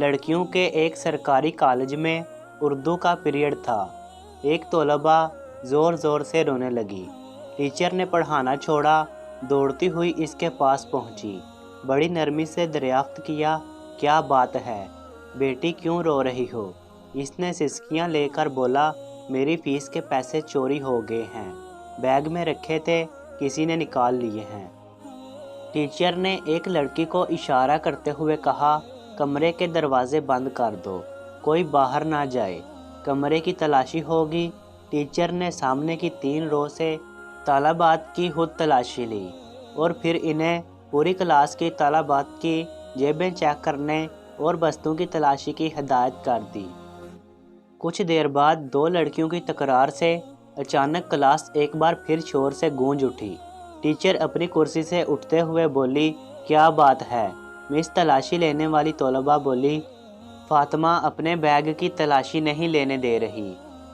लड़कियों के एक सरकारी कॉलेज में उर्दू का पीरियड था। एक तलबा ज़ोर ज़ोर से रोने लगी। टीचर ने पढ़ाना छोड़ा, दौड़ती हुई इसके पास पहुंची। बड़ी नरमी से दरियाफ्त किया, क्या बात है बेटी, क्यों रो रही हो? इसने सिसकियां लेकर बोला, मेरी फ़ीस के पैसे चोरी हो गए हैं, बैग में रखे थे, किसी ने निकाल लिए हैं। टीचर ने एक लड़की को इशारा करते हुए कहा, कमरे के दरवाजे बंद कर दो, कोई बाहर ना जाए, कमरे की तलाशी होगी। टीचर ने सामने की 3 रो से तालाबात की खुद तलाशी ली और फिर इन्हें पूरी क्लास की तालाबात की जेबें चेक करने और बस्तों की तलाशी की हिदायत कर दी। कुछ देर बाद 2 लड़कियों की तकरार से अचानक क्लास एक बार फिर शोर से गूंज उठी। टीचर अपनी कुर्सी से उठते हुए बोली, क्या बात है? मिस तलाशी लेने वाली तलबा बोली, फातिमा अपने बैग की तलाशी नहीं लेने दे रही।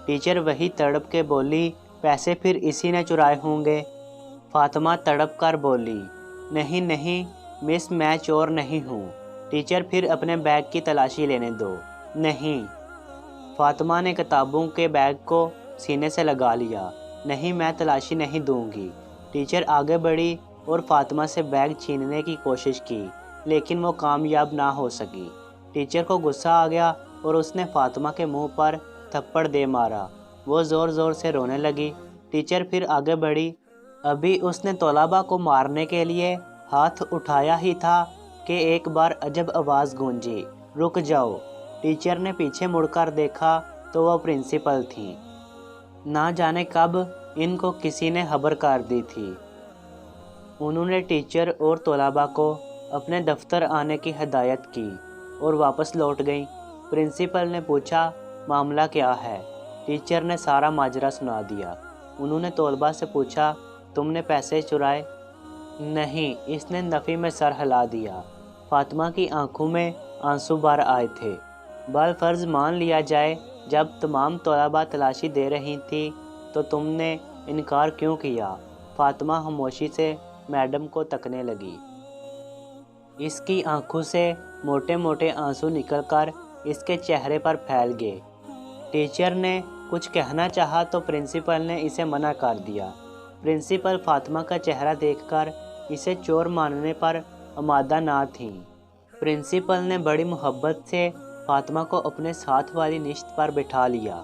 टीचर वही तड़प के बोली, पैसे फिर इसी ने चुराए होंगे। फातिमा तड़प कर बोली, नहीं नहीं मिस, मैं चोर नहीं हूँ। टीचर फिर अपने बैग की तलाशी लेने दो। नहीं। फातिमा ने किताबों के बैग को सीने से लगा लिया। नहीं, मैं तलाशी नहीं दूंगी। टीचर आगे बढ़ी और फातिमा से बैग छीनने की कोशिश की, लेकिन वो कामयाब ना हो सकी। टीचर को गुस्सा आ गया और उसने फातिमा के मुंह पर थप्पड़ दे मारा। वो ज़ोर ज़ोर से रोने लगी। टीचर फिर आगे बढ़ी। अभी उसने तलबा को मारने के लिए हाथ उठाया ही था कि एक बार अजब आवाज़ गूंजी, रुक जाओ। टीचर ने पीछे मुड़कर देखा तो वह प्रिंसिपल थी। ना जाने कब इनको किसी ने खबर कर दी थी। उन्होंने टीचर और तलबा को अपने दफ्तर आने की हिदायत की और वापस लौट गईं। प्रिंसिपल ने पूछा, मामला क्या है? टीचर ने सारा माजरा सुना दिया। उन्होंने तलबा से पूछा, तुमने पैसे चुराए? नहीं, इसने नफ़ी में सर हिला दिया। फातिमा की आंखों में आंसू भर आए थे। बल फ़र्ज़ मान लिया जाए, जब तमाम तलबा तलाशी दे रही थी तो तुमने इनकार क्यों किया? फातिमा खामोशी से मैडम को तकने लगी। इसकी आंखों से मोटे मोटे आंसू निकलकर इसके चेहरे पर फैल गए। टीचर ने कुछ कहना चाहा तो प्रिंसिपल ने इसे मना कर दिया। प्रिंसिपल फातिमा का चेहरा देखकर इसे चोर मानने पर आमादा ना थी। प्रिंसिपल ने बड़ी मोहब्बत से फातिमा को अपने साथ वाली निश्त पर बिठा लिया।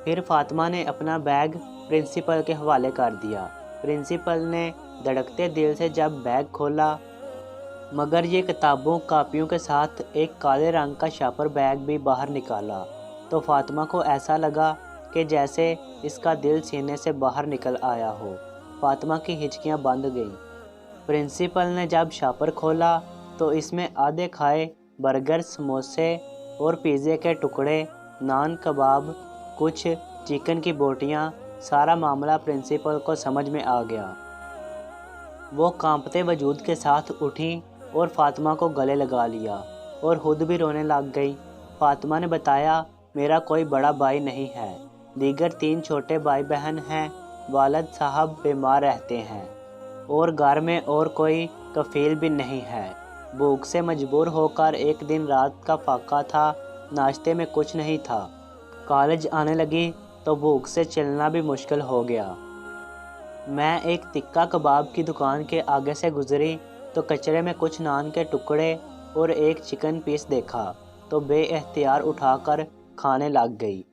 फिर फातिमा ने अपना बैग प्रिंसिपल के हवाले कर दिया। प्रिंसिपल ने धड़कते दिल से जब बैग खोला, मगर ये किताबों कापियों के साथ एक काले रंग का शापर बैग भी बाहर निकाला, तो फातिमा को ऐसा लगा कि जैसे इसका दिल सीने से बाहर निकल आया हो। फातिमा की हिचकियां बंद गईं। प्रिंसिपल ने जब शापर खोला तो इसमें आधे खाए बर्गर, समोसे और पिज़्ज़े के टुकड़े, नान, कबाब, कुछ चिकन की बोटियां। सारा मामला प्रिंसिपल को समझ में आ गया। वो कांपते वजूद के साथ उठी और फातिमा को गले लगा लिया और खुद भी रोने लग गई। फातिमा ने बताया, मेरा कोई बड़ा भाई नहीं है, दीगर 3 छोटे भाई बहन हैं। वालिद साहब बीमार रहते हैं और घर में और कोई कफील भी नहीं है। भूख से मजबूर होकर एक दिन रात का फाका था, नाश्ते में कुछ नहीं था। कॉलेज आने लगी तो भूख से चलना भी मुश्किल हो गया। मैं एक तिक्का कबाब की दुकान के आगे से गुजरी तो कचरे में कुछ नान के टुकड़े और एक चिकन पीस देखा तो बेएख्तियार उठाकर खाने लग गई।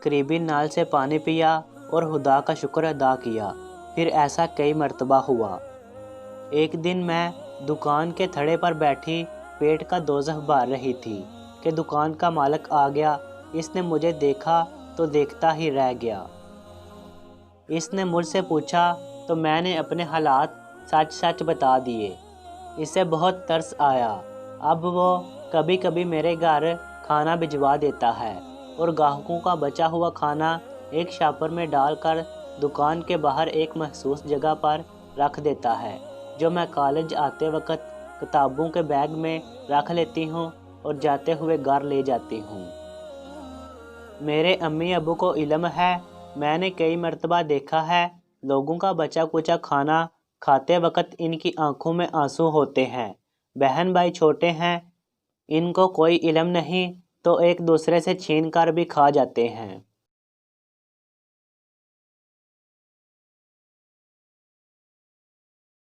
करीबी नल से पानी पिया और खुदा का शुक्र अदा किया। फिर ऐसा कई मर्तबा हुआ। एक दिन मैं दुकान के थड़े पर बैठी पेट का दोज़ख भर रही थी कि दुकान का मालिक आ गया। इसने मुझे देखा तो देखता ही रह गया। इसने मुझसे पूछा तो मैंने अपने हालात सच सच बता दिए। इसे बहुत तरस आया। अब वो कभी कभी मेरे घर खाना भिजवा देता है और ग्राहकों का बचा हुआ खाना एक शापर में डालकर दुकान के बाहर एक महसूस जगह पर रख देता है, जो मैं कॉलेज आते वक्त किताबों के बैग में रख लेती हूँ और जाते हुए घर ले जाती हूँ। मेरे अम्मी अबू को इल्म है। मैंने कई मर्तबा देखा है, लोगों का बचा कुचा खाना खाते वक्त इनकी आंखों में आंसू होते हैं। बहन भाई छोटे हैं, ان کو کوئی علم نہیں تو ایک دوسرے سے چھین کر بھی کھا جاتے ہیں۔